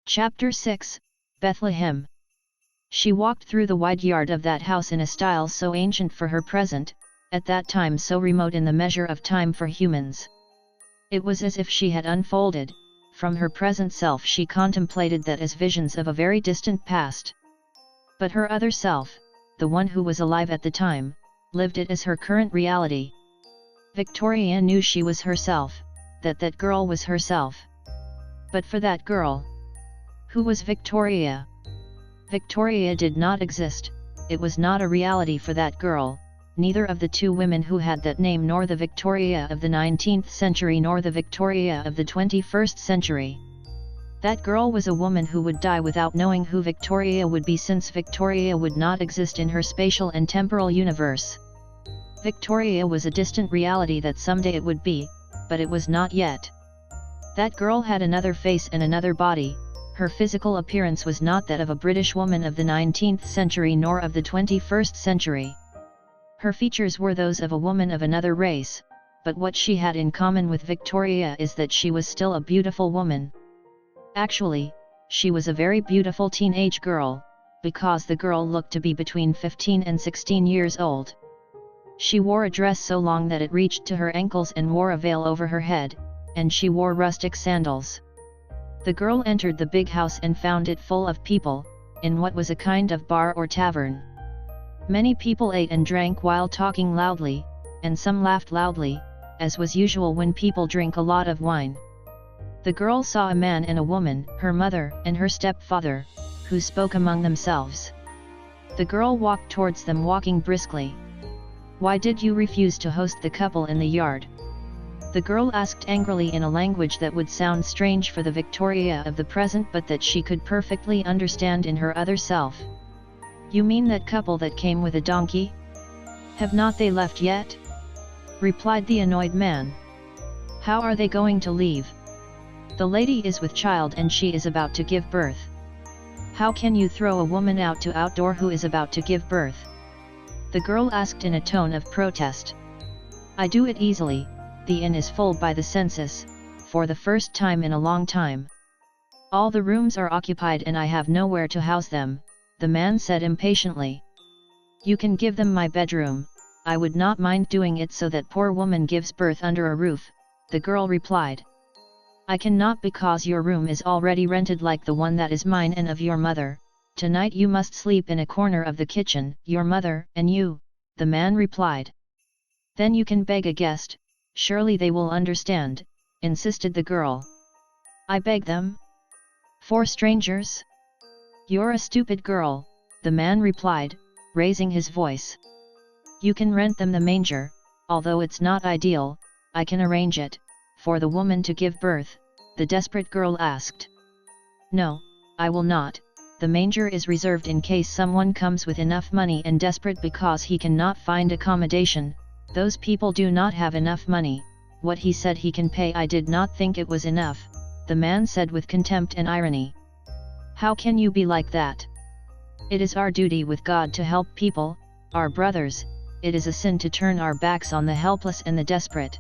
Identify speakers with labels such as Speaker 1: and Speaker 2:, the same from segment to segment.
Speaker 1: Chapter 6, Bethlehem. She walked through the wide yard of that house in a style so ancient for her present, at that time so remote in the measure of time for humans. It was as if she had unfolded, from her present self she contemplated that as visions of a very distant past. But her other self, the one who was alive at the time, lived it as her current reality. Victoria knew she was herself, that that girl was herself. But for that girl, who was Victoria? Victoria did not exist, it was not a reality for that girl, neither of the two women who had that name, nor the Victoria of the 19th century nor the Victoria of the 21st century. That girl was a woman who would die without knowing who Victoria would be, since Victoria would not exist in her spatial and temporal universe. Victoria was a distant reality that someday it would be, but it was not yet. That girl had another face and another body. Her physical appearance was not that of a British woman of the 19th century nor of the 21st century. Her features were those of a woman of another race, but what she had in common with Victoria is that she was still a beautiful woman. Actually, she was a very beautiful teenage girl, because the girl looked to be between 15 and 16 years old. She wore a dress so long that it reached to her ankles and wore a veil over her head, and she wore rustic sandals. The girl entered the big house and found it full of people, in what was a kind of bar or tavern. Many people ate and drank while talking loudly, and some laughed loudly, as was usual when people drink a lot of wine. The girl saw a man and a woman, her mother and her stepfather, who spoke among themselves. The girl walked towards them, walking briskly. "Why did you refuse to host the couple in the yard?" The girl asked angrily in a language that would sound strange for the Victoria of the present, but that she could perfectly understand in her other self. "You mean that couple that came with a donkey? Have not they left yet?" replied the annoyed man. "How are they going to leave? The lady is with child and she is about to give birth. How can you throw a woman out to outdoor who is about to give birth?" The girl asked in a tone of protest. "I do it easily. The inn is full by the census, for the first time in a long time. All the rooms are occupied and I have nowhere to house them," the man said impatiently. "You can give them my bedroom, I would not mind doing it so that poor woman gives birth under a roof," the girl replied. "I cannot, because your room is already rented like the one that is mine and of your mother. Tonight you must sleep in a corner of the kitchen, your mother and you," the man replied. "Then you can beg a guest, surely they will understand," insisted the girl. "I beg them? For strangers? You're a stupid girl," the man replied, raising his voice. "You can rent them the manger, although it's not ideal. I can arrange it, for the woman to give birth," the desperate girl asked. "No, I will not. The manger is reserved in case someone comes with enough money and desperate because he cannot find accommodation. Those people do not have enough money. What he said he can pay, I did not think it was enough," the man said with contempt and irony. "How can you be like that? It is our duty with God to help people, our brothers. It is a sin to turn our backs on the helpless and the desperate.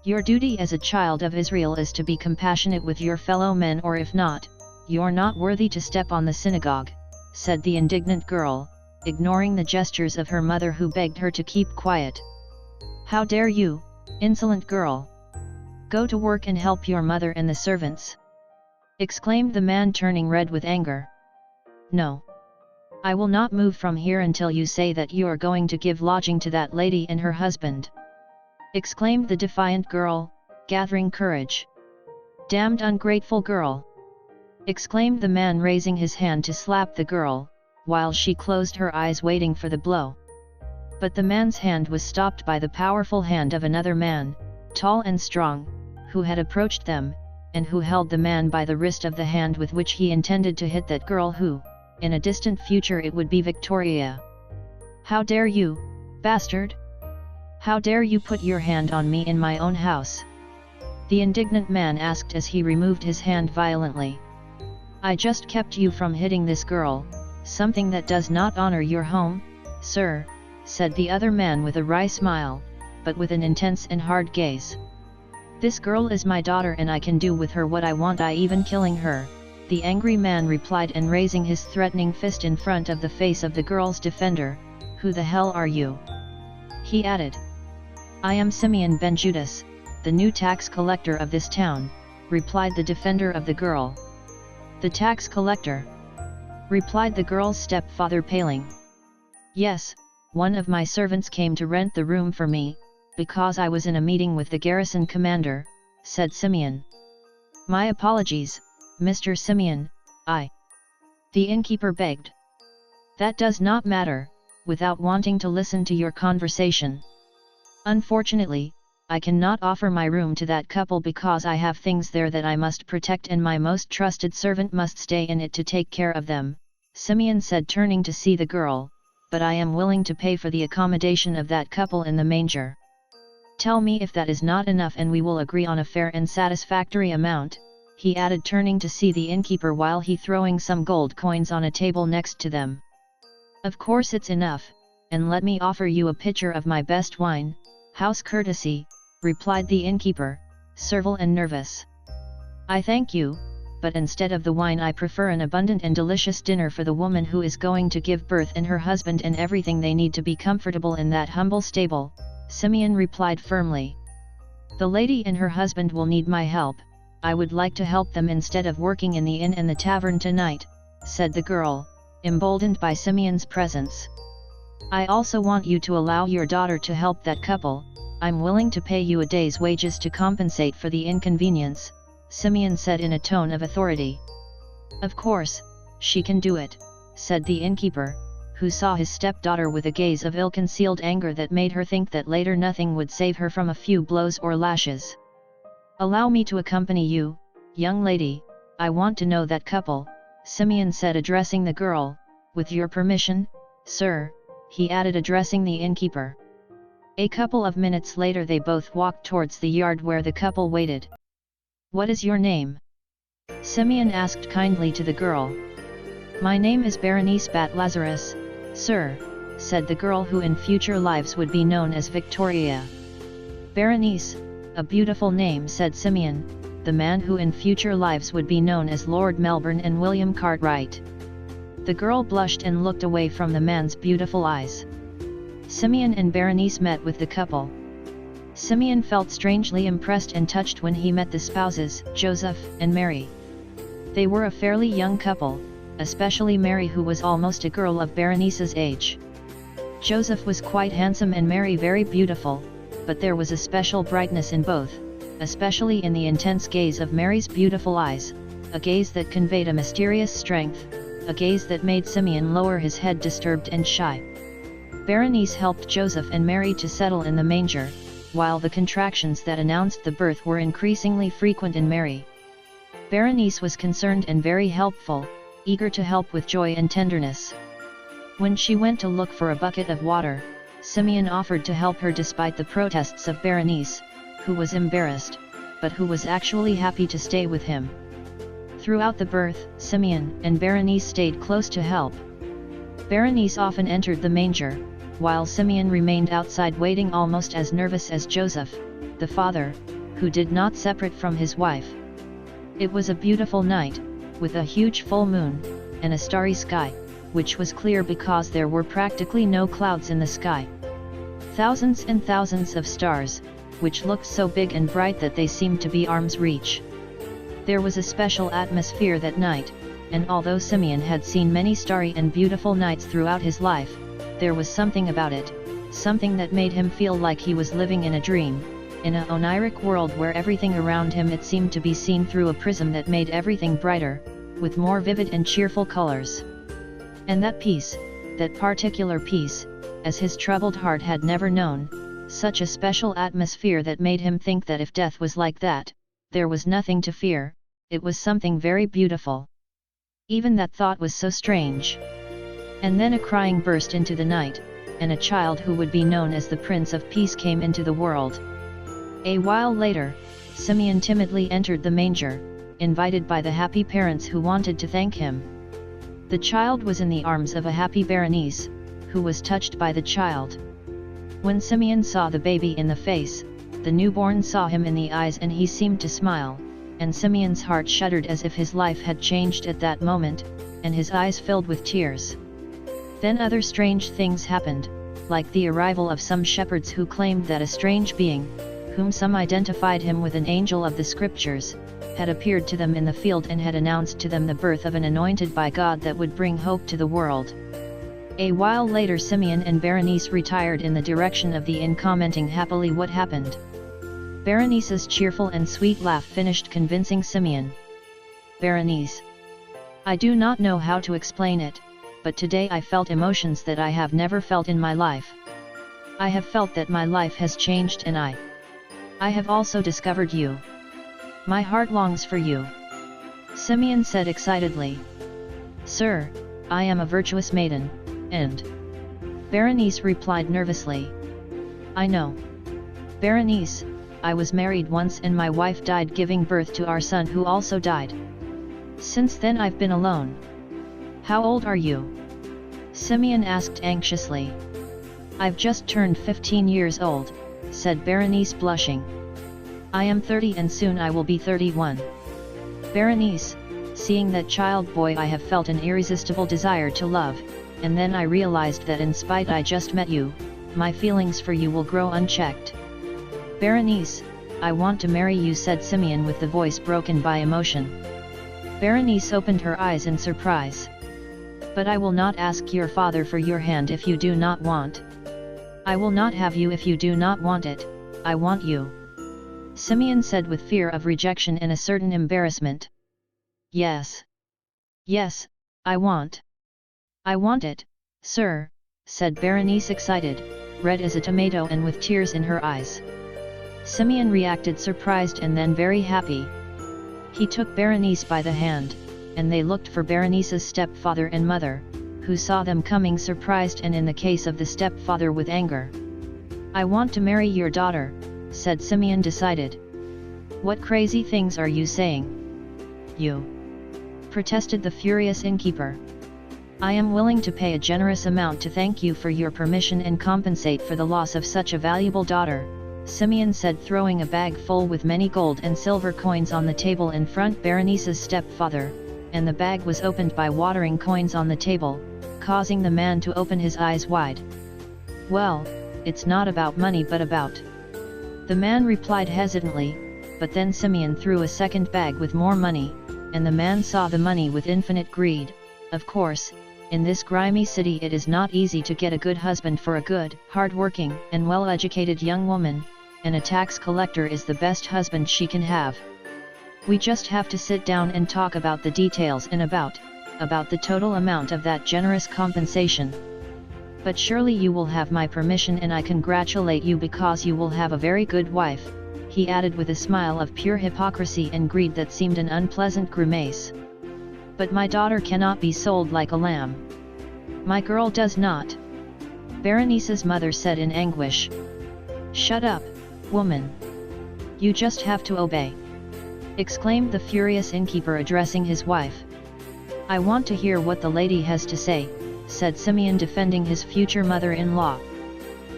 Speaker 1: Your duty as a child of Israel is to be compassionate with your fellow men, or if not, you're not worthy to step on the synagogue," said the indignant girl, ignoring the gestures of her mother who begged her to keep quiet. "How dare you, insolent girl! Go to work and help your mother and the servants!" exclaimed the man, turning red with anger. "No. I will not move from here until you say that you are going to give lodging to that lady and her husband," exclaimed the defiant girl, gathering courage. "Damned ungrateful girl!" exclaimed the man, raising his hand to slap the girl, while she closed her eyes waiting for the blow. But the man's hand was stopped by the powerful hand of another man, tall and strong, who had approached them, and who held the man by the wrist of the hand with which he intended to hit that girl who, in a distant future, it would be Victoria. "How dare you, bastard? How dare you put your hand on me in my own house?" the indignant man asked as he removed his hand violently. "I just kept you from hitting this girl, something that does not honor your home, sir," said the other man with a wry smile, but with an intense and hard gaze. "This girl is my daughter and I can do with her what I want, I even killing her," the angry man replied, and raising his threatening fist in front of the face of the girl's defender, "Who the hell are you?" he added. "I am Simeon Ben Judas, the new tax collector of this town," replied the defender of the girl. "The tax collector?" replied the girl's stepfather, paling. "Yes, one of my servants came to rent the room for me, because I was in a meeting with the garrison commander," said Simeon. "My apologies, Mr. Simeon, the innkeeper begged. "That does not matter," without wanting to listen to your conversation. "Unfortunately, I cannot offer my room to that couple because I have things there that I must protect, and my most trusted servant must stay in it to take care of them," Simeon said, turning to see the girl, "but I am willing to pay for the accommodation of that couple in the manger. Tell me if that is not enough and we will agree on a fair and satisfactory amount," he added, turning to see the innkeeper while he throwing some gold coins on a table next to them. "Of course it's enough, and let me offer you a pitcher of my best wine, house courtesy," replied the innkeeper, servile and nervous. "I thank you, but instead of the wine I prefer an abundant and delicious dinner for the woman who is going to give birth, and her husband, and everything they need to be comfortable in that humble stable," Simeon replied firmly. "The lady and her husband will need my help. I would like to help them instead of working in the inn and the tavern tonight," said the girl, emboldened by Simeon's presence. "I also want you to allow your daughter to help that couple. I'm willing to pay you a day's wages to compensate for the inconvenience," Simeon said in a tone of authority. "Of course, she can do it," said the innkeeper, who saw his stepdaughter with a gaze of ill-concealed anger that made her think that later nothing would save her from a few blows or lashes. "Allow me to accompany you, young lady, I want to know that couple," Simeon said, addressing the girl. "With your permission, sir," he added, addressing the innkeeper. A couple of minutes later they both walked towards the yard where the couple waited. "What is your name?" Simeon asked kindly to the girl. "My name is Berenice Bat Lazarus, sir," said the girl, who in future lives would be known as Victoria. "Berenice, a beautiful name," said Simeon, "the man who in future lives would be known as Lord Melbourne and William Cartwright." The girl blushed and looked away from the man's beautiful eyes. Simeon and Berenice met with the couple. Simeon felt strangely impressed and touched when he met the spouses, Joseph and Mary. They were a fairly young couple, especially Mary, who was almost a girl of Berenice's age. Joseph was quite handsome and Mary very beautiful, but there was a special brightness in both, especially in the intense gaze of Mary's beautiful eyes, a gaze that conveyed a mysterious strength, a gaze that made Simeon lower his head, disturbed and shy. Berenice helped Joseph and Mary to settle in the manger, while the contractions that announced the birth were increasingly frequent in Mary. Berenice was concerned and very helpful, eager to help with joy and tenderness. When she went to look for a bucket of water, Simeon offered to help her despite the protests of Berenice, who was embarrassed, but who was actually happy to stay with him. Throughout the birth, Simeon and Berenice stayed close to help. Berenice often entered the manger, while Simeon remained outside waiting, almost as nervous as Joseph, the father, who did not separate from his wife. It was a beautiful night, with a huge full moon, and a starry sky, which was clear because there were practically no clouds in the sky. Thousands and thousands of stars, which looked so big and bright that they seemed to be arm's reach. There was a special atmosphere that night, and although Simeon had seen many starry and beautiful nights throughout his life, there was something about it, something that made him feel like he was living in a dream, in an oniric world where everything around him it seemed to be seen through a prism that made everything brighter, with more vivid and cheerful colors. And that peace, that particular peace, as his troubled heart had never known, such a special atmosphere that made him think that if death was like that, there was nothing to fear, it was something very beautiful. Even that thought was so strange. And then a crying burst into the night, and a child who would be known as the Prince of Peace came into the world. A while later, Simeon timidly entered the manger, invited by the happy parents who wanted to thank him. The child was in the arms of a happy Berenice, who was touched by the child. When Simeon saw the baby in the face, the newborn saw him in the eyes and he seemed to smile, and Simeon's heart shuddered as if his life had changed at that moment, and his eyes filled with tears. Then other strange things happened, like the arrival of some shepherds who claimed that a strange being, whom some identified him with an angel of the scriptures, had appeared to them in the field and had announced to them the birth of an anointed by God that would bring hope to the world. A while later Simeon and Berenice retired in the direction of the inn, commenting happily what happened. Berenice's cheerful and sweet laugh finished convincing Simeon. Berenice, I do not know how to explain it, but today I felt emotions that I have never felt in my life. I have felt that my life has changed, and I have also discovered you. My heart longs for you. Simeon said excitedly. Sir, I am a virtuous maiden, and Berenice replied nervously. I know. Berenice, I was married once and my wife died giving birth to our son who also died. Since then I've been alone. How old are you? Simeon asked anxiously. I've just turned 15 years old, said Berenice blushing. I am 30 and soon I will be 31. Berenice, seeing that child boy I have felt an irresistible desire to love, and then I realized that in spite I just met you, my feelings for you will grow unchecked. Berenice, I want to marry you, said Simeon with the voice broken by emotion. Berenice opened her eyes in surprise. But I will not ask your father for your hand if you do not want. I will not have you if you do not want it, I want you. Simeon said with fear of rejection and a certain embarrassment. Yes. Yes, I want. I want it, sir, said Berenice excited, red as a tomato and with tears in her eyes. Simeon reacted surprised and then very happy. He took Berenice by the hand, and they looked for Berenice's stepfather and mother, who saw them coming surprised and in the case of the stepfather with anger. I want to marry your daughter, said Simeon decided. What crazy things are you saying? You, protested the furious innkeeper. I am willing to pay a generous amount to thank you for your permission and compensate for the loss of such a valuable daughter, Simeon said, throwing a bag full with many gold and silver coins on the table in front Berenice's stepfather, and the bag was opened by watering coins on the table, causing the man to open his eyes wide. Well, it's not about money but about... The man replied hesitantly, but then Simeon threw a second bag with more money, and the man saw the money with infinite greed. Of course, in this grimy city it is not easy to get a good husband for a good, hard-working, and well-educated young woman, and a tax collector is the best husband she can have. We just have to sit down and talk about the details and about the total amount of that generous compensation. But surely you will have my permission, and I congratulate you because you will have a very good wife, he added with a smile of pure hypocrisy and greed that seemed an unpleasant grimace. But my daughter cannot be sold like a lamb. My girl does not. Berenice's mother said in anguish. Shut up, woman. You just have to obey, exclaimed the furious innkeeper addressing his wife. I want to hear what the lady has to say, said Simeon defending his future mother-in-law.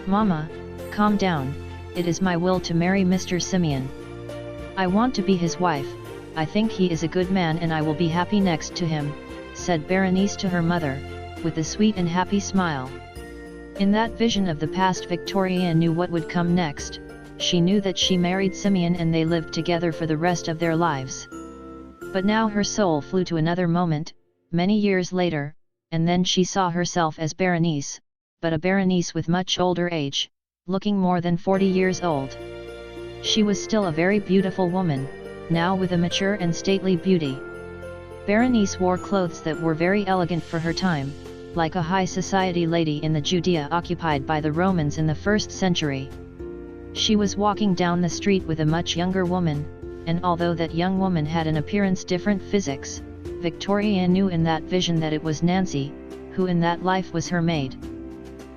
Speaker 1: Mama, calm down, it is my will to marry Mr. Simeon. I want to be his wife, I think he is a good man and I will be happy next to him, said Berenice to her mother, with a sweet and happy smile. In that vision of the past Victoria knew what would come next. She knew that she married Simeon and they lived together for the rest of their lives. But now her soul flew to another moment, many years later, and then she saw herself as Berenice, but a Berenice with much older age, looking more than 40 years old. She was still a very beautiful woman, now with a mature and stately beauty. Berenice wore clothes that were very elegant for her time, like a high society lady in the Judea occupied by the Romans in the 1st century. She was walking down the street with a much younger woman, and although that young woman had an appearance different physics, Victoria knew in that vision that it was Nancy, who in that life was her maid.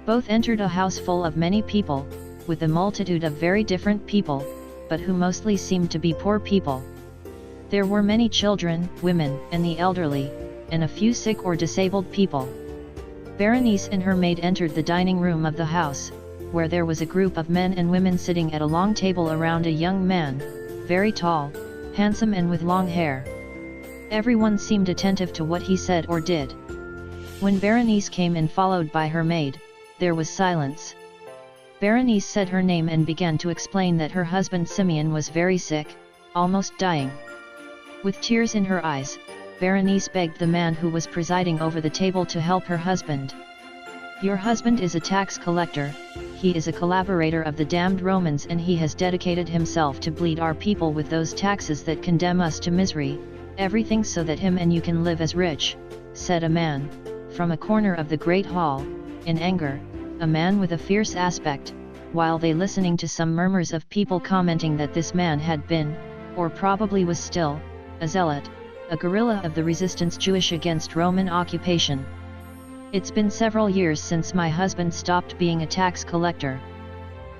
Speaker 1: Both entered a house full of many people, with a multitude of very different people, but who mostly seemed to be poor people. There were many children, women, and the elderly, and a few sick or disabled people. Berenice and her maid entered the dining room of the house, where there was a group of men and women sitting at a long table around a young man, very tall, handsome and with long hair. Everyone seemed attentive to what he said or did. When Berenice came in followed by her maid, there was silence. Berenice said her name and began to explain that her husband Simeon was very sick, almost dying. With tears in her eyes, Berenice begged the man who was presiding over the table to help her husband. "Your husband is a tax collector, he is a collaborator of the damned Romans, and he has dedicated himself to bleed our people with those taxes that condemn us to misery, everything so that him and you can live as rich," said a man, from a corner of the great hall, in anger, a man with a fierce aspect, while they listening to some murmurs of people commenting that this man had been, or probably was still, a zealot, a guerrilla of the resistance Jewish against Roman occupation. "It's been several years since my husband stopped being a tax collector.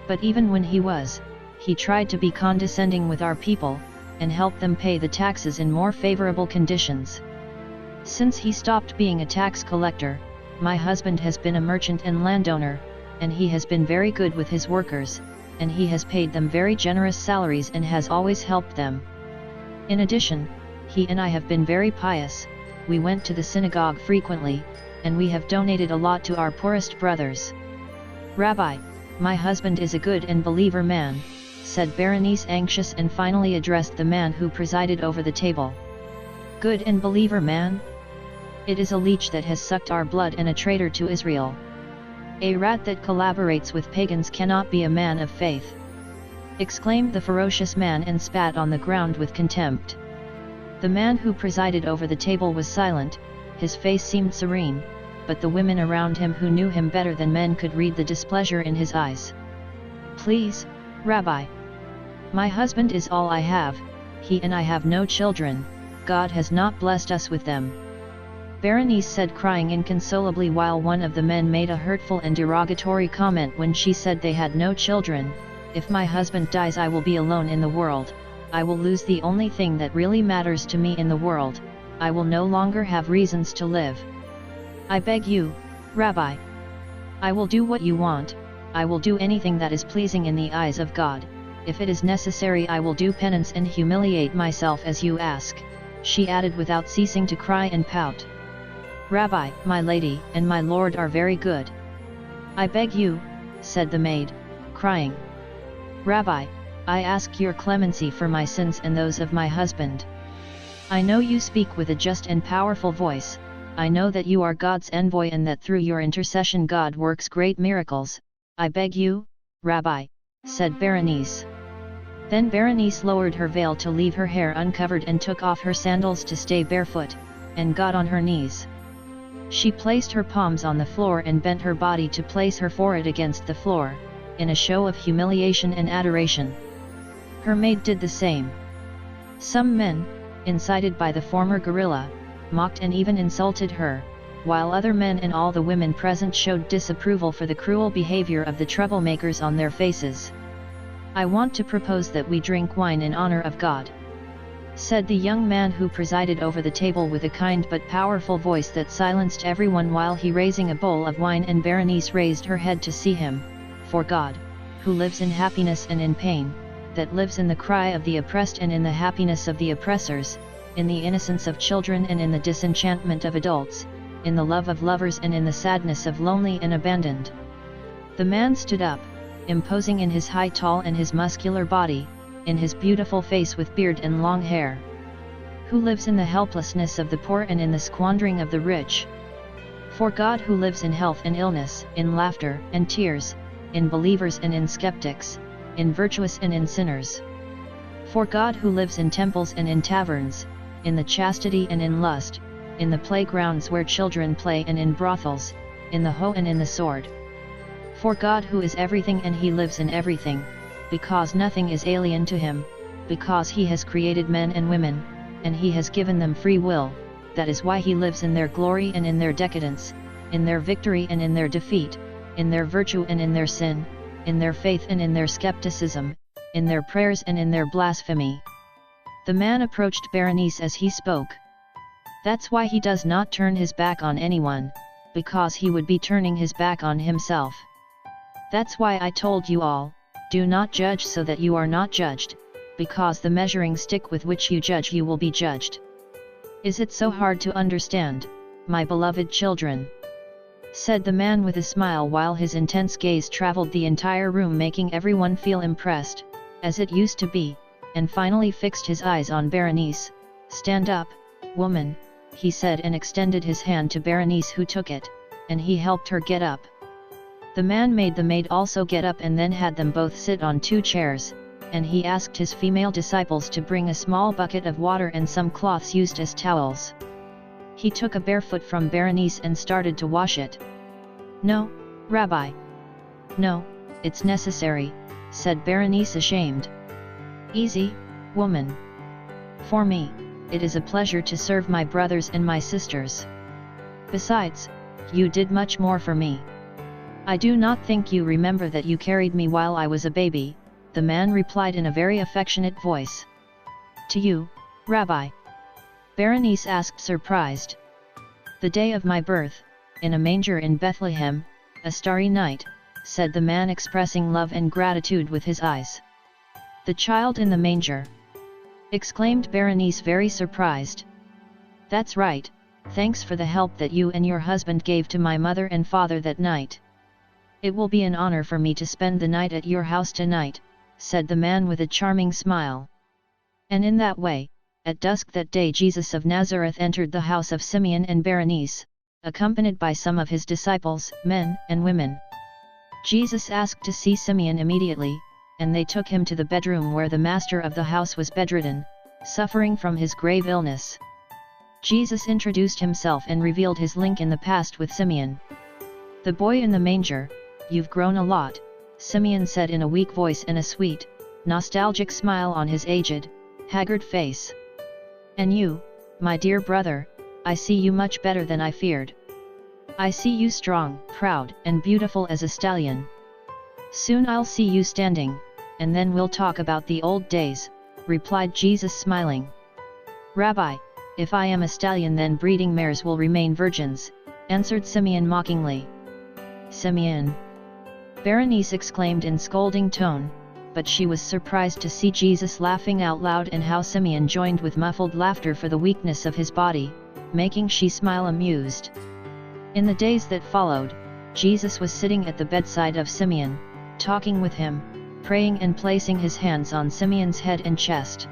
Speaker 1: But even when he tried to be condescending with our people, and help them pay the taxes in more favorable conditions. Since he stopped being a tax collector, my husband has been a merchant and landowner, and he has been very good with his workers, and he has paid them very generous salaries and has always helped them. In addition, he and I have been very pious, we went to the synagogue frequently, and we have donated a lot to our poorest brothers." "Rabbi, my husband is a good and believer man," said Berenice, anxious, and finally addressed the man who presided over the table. "Good and believer man? It is a leech that has sucked our blood and a traitor to Israel. A rat that collaborates with pagans cannot be a man of faith," exclaimed the ferocious man and spat on the ground with contempt. The man who presided over the table was silent, his face seemed serene, but the women around him who knew him better than men could read the displeasure in his eyes. "Please, Rabbi. My husband is all I have, he and I have no children, God has not blessed us with them," Berenice said, crying inconsolably, while one of the men made a hurtful and derogatory comment when she said they had no children. "If my husband dies I will be alone in the world, I will lose the only thing that really matters to me in the world, I will no longer have reasons to live. I beg you, Rabbi. I will do what you want, I will do anything that is pleasing in the eyes of God, if it is necessary I will do penance and humiliate myself as you ask," she added without ceasing to cry and pout. "Rabbi, my lady and my lord are very good. I beg you," said the maid, crying. "Rabbi, I ask your clemency for my sins and those of my husband. I know you speak with a just and powerful voice, I know that you are God's envoy and that through your intercession God works great miracles, I beg you, Rabbi," said Berenice. Then Berenice lowered her veil to leave her hair uncovered and took off her sandals to stay barefoot, and got on her knees. She placed her palms on the floor and bent her body to place her forehead against the floor, in a show of humiliation and adoration. Her maid did the same. Some men, incited by the former guerrilla, mocked and even insulted her, while other men and all the women present showed disapproval for the cruel behavior of the troublemakers on their faces. "I want to propose that we drink wine in honor of God," said the young man who presided over the table with a kind but powerful voice that silenced everyone, while he raising a bowl of wine, and Berenice raised her head to see him. "For God, who lives in happiness and in pain, that lives in the cry of the oppressed and in the happiness of the oppressors, in the innocence of children and in the disenchantment of adults, in the love of lovers and in the sadness of lonely and abandoned." The man stood up, imposing in his high tall and his muscular body, in his beautiful face with beard and long hair. "Who lives in the helplessness of the poor and in the squandering of the rich. For God, who lives in health and illness, in laughter and tears, in believers and in skeptics, in virtuous and in sinners. For God, who lives in temples and in taverns, in the chastity and in lust, in the playgrounds where children play and in brothels, in the hoe and in the sword. For God, who is everything and he lives in everything, because nothing is alien to him, because he has created men and women, and he has given them free will, that is why he lives in their glory and in their decadence, in their victory and in their defeat, in their virtue and in their sin, in their faith and in their skepticism, in their prayers and in their blasphemy." The man approached Berenice as he spoke. "That's why he does not turn his back on anyone, because he would be turning his back on himself. That's why I told you all, do not judge so that you are not judged, because the measuring stick with which you judge you will be judged. Is it so hard to understand, my beloved children?" said the man with a smile while his intense gaze traveled the entire room, making everyone feel impressed, as it used to be, and finally fixed his eyes on Berenice. "Stand up, woman," he said, and extended his hand to Berenice, who took it, and he helped her get up. The man made the maid also get up and then had them both sit on 2 chairs, and he asked his female disciples to bring a small bucket of water and some cloths used as towels. He took a barefoot from Berenice and started to wash it. "No, Rabbi. No, it's necessary," said Berenice, ashamed. "Easy, woman. For me, it is a pleasure to serve my brothers and my sisters. Besides, you did much more for me. I do not think you remember that you carried me while I was a baby," the man replied in a very affectionate voice. "To you, Rabbi?" Berenice asked, surprised. "The day of my birth, in a manger in Bethlehem, a starry night," said the man, expressing love and gratitude with his eyes. "The child in the manger?" exclaimed Berenice, very surprised. "That's right, thanks for the help that you and your husband gave to my mother and father that night. It will be an honor for me to spend the night at your house tonight," said the man with a charming smile. And in that way, at dusk that day, Jesus of Nazareth entered the house of Simeon and Berenice, accompanied by some of his disciples, men and women. Jesus asked to see Simeon immediately, and they took him to the bedroom where the master of the house was bedridden, suffering from his grave illness. Jesus introduced himself and revealed his link in the past with Simeon. "The boy in the manger, you've grown a lot," Simeon said in a weak voice and a sweet, nostalgic smile on his aged, haggard face. "And you, my dear brother, I see you much better than I feared. I see you strong, proud, and beautiful as a stallion. Soon I'll see you standing, and then we'll talk about the old days," replied Jesus, smiling. "Rabbi, if I am a stallion, then breeding mares will remain virgins," answered Simeon mockingly. "Simeon!" Berenice exclaimed in scolding tone, but she was surprised to see Jesus laughing out loud, and how Simeon joined with muffled laughter for the weakness of his body, making she smile amused. In the days that followed, Jesus was sitting at the bedside of Simeon, talking with him, praying and placing his hands on Simeon's head and chest.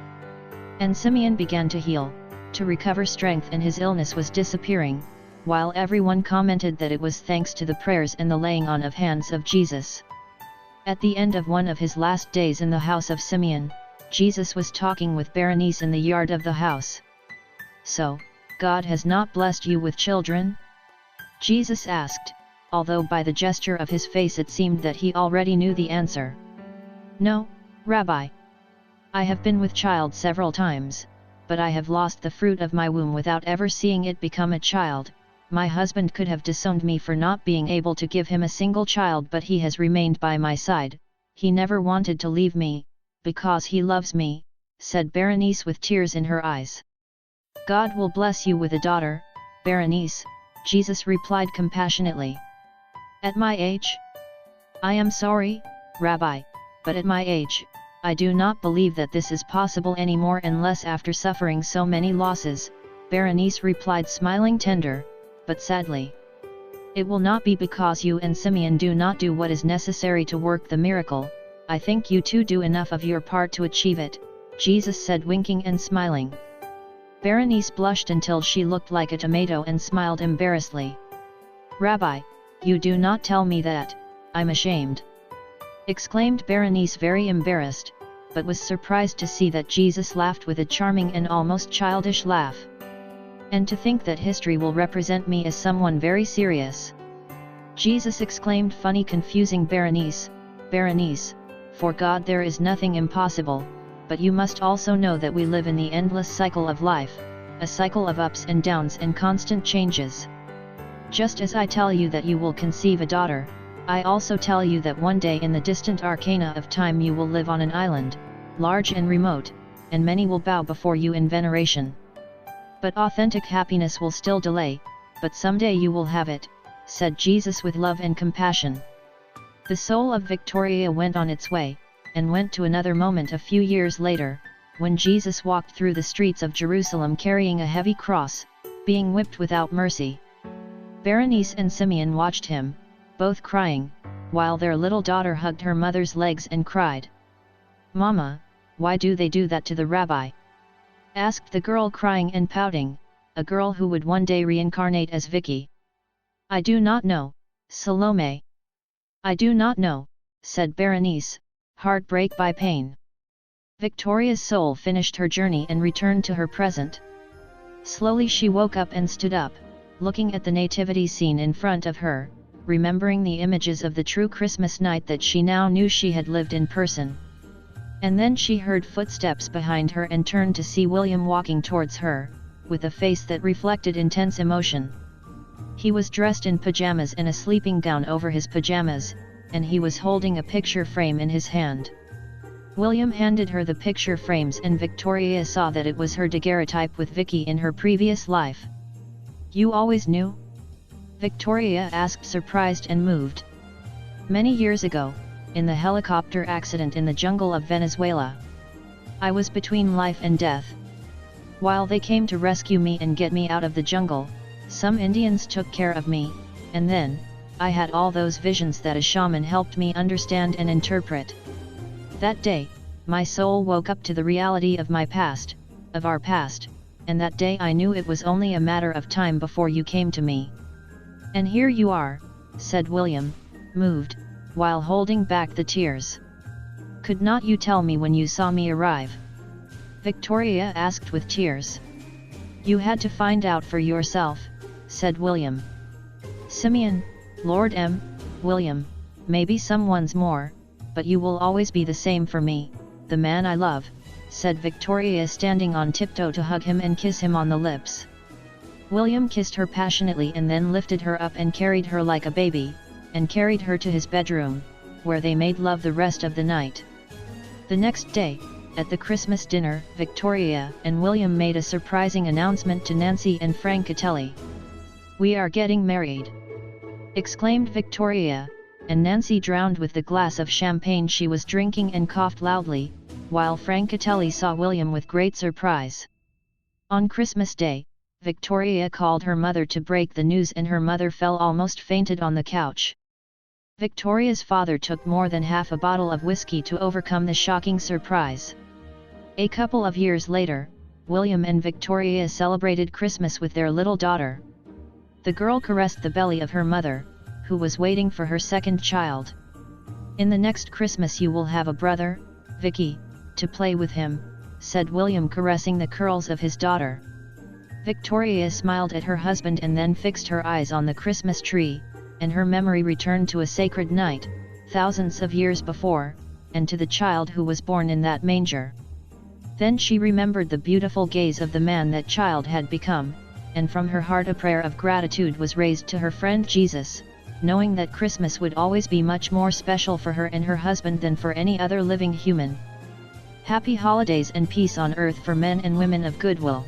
Speaker 1: And Simeon began to heal, to recover strength, and his illness was disappearing, while everyone commented that it was thanks to the prayers and the laying on of hands of Jesus. At the end of one of his last days in the house of Simeon, Jesus was talking with Berenice in the yard of the house. "So, God has not blessed you with children?" Jesus asked, although by the gesture of his face it seemed that he already knew the answer. "No, Rabbi. I have been with child several times, but I have lost the fruit of my womb without ever seeing it become a child. My husband could have disowned me for not being able to give him a single child, but he has remained by my side. He never wanted to leave me, because he loves me," said Berenice with tears in her eyes. "God will bless you with a daughter, Berenice," Jesus replied compassionately. "At my age? I am sorry, Rabbi, but at my age, I do not believe that this is possible anymore unless after suffering so many losses," Berenice replied, smiling tender, but sadly. "It will not be because you and Simeon do not do what is necessary to work the miracle. I think you two do enough of your part to achieve it," Jesus said, winking and smiling. Berenice blushed until she looked like a tomato and smiled embarrassedly. "Rabbi, you do not tell me that, I'm ashamed," exclaimed Berenice, very embarrassed, but was surprised to see that Jesus laughed with a charming and almost childish laugh. "And to think that history will represent me as someone very serious," Jesus exclaimed, funny confusing Berenice. "Berenice, for God there is nothing impossible, but you must also know that we live in the endless cycle of life, a cycle of ups and downs and constant changes. Just as I tell you that you will conceive a daughter, I also tell you that one day in the distant arcana of time you will live on an island, large and remote, and many will bow before you in veneration. But authentic happiness will still delay, but someday you will have it," said Jesus with love and compassion. The soul of Victoria went on its way, and went to another moment a few years later, when Jesus walked through the streets of Jerusalem carrying a heavy cross, being whipped without mercy. Berenice and Simeon watched him, both crying, while their little daughter hugged her mother's legs and cried. "Mama, why do they do that to the rabbi?" asked the girl, crying and pouting, a girl who would one day reincarnate as Vicky. "I do not know, Salome. I do not know," said Berenice, heartbreak by pain. Victoria's soul finished her journey and returned to her present. Slowly she woke up and stood up, looking at the nativity scene in front of her, remembering the images of the true Christmas night that she now knew she had lived in person. And then she heard footsteps behind her and turned to see William walking towards her, with a face that reflected intense emotion. He was dressed in pajamas and a sleeping gown over his pajamas, and he was holding a picture frame in his hand. William handed her the picture frames and Victoria saw that it was her daguerreotype with Vicky in her previous life. "You always knew?" Victoria asked, surprised and moved. "Many years ago, in the helicopter accident in the jungle of Venezuela. I was between life and death. While they came to rescue me and get me out of the jungle, some Indians took care of me, and then, I had all those visions that a shaman helped me understand and interpret. That day, my soul woke up to the reality of my past, of our past, and that day I knew it was only a matter of time before you came to me. And here you are," said William, moved, while holding back the tears. "Could not you tell me when you saw me arrive?" Victoria asked with tears. "You had to find out for yourself," said William. "Simeon, Lord M, William, maybe someone's more, but you will always be the same for me, the man I love," said Victoria, standing on tiptoe to hug him and kiss him on the lips. William kissed her passionately and then lifted her up and carried her like a baby, and carried her to his bedroom, where they made love the rest of the night. The next day, at the Christmas dinner, Victoria and William made a surprising announcement to Nancy and Francatelli. "We are getting married!" exclaimed Victoria, and Nancy drowned with the glass of champagne she was drinking and coughed loudly, while Francatelli saw William with great surprise. On Christmas Day, Victoria called her mother to break the news and her mother fell almost fainted on the couch. Victoria's father took more than half a bottle of whiskey to overcome the shocking surprise. A couple of years later, William and Victoria celebrated Christmas with their little daughter. The girl caressed the belly of her mother, who was waiting for her second child. "In the next Christmas you will have a brother, Vicky, to play with him," said William, caressing the curls of his daughter. Victoria smiled at her husband and then fixed her eyes on the Christmas tree, and her memory returned to a sacred night, thousands of years before, and to the child who was born in that manger. Then she remembered the beautiful gaze of the man that child had become, and from her heart a prayer of gratitude was raised to her friend Jesus, knowing that Christmas would always be much more special for her and her husband than for any other living human. Happy holidays and peace on earth for men and women of goodwill.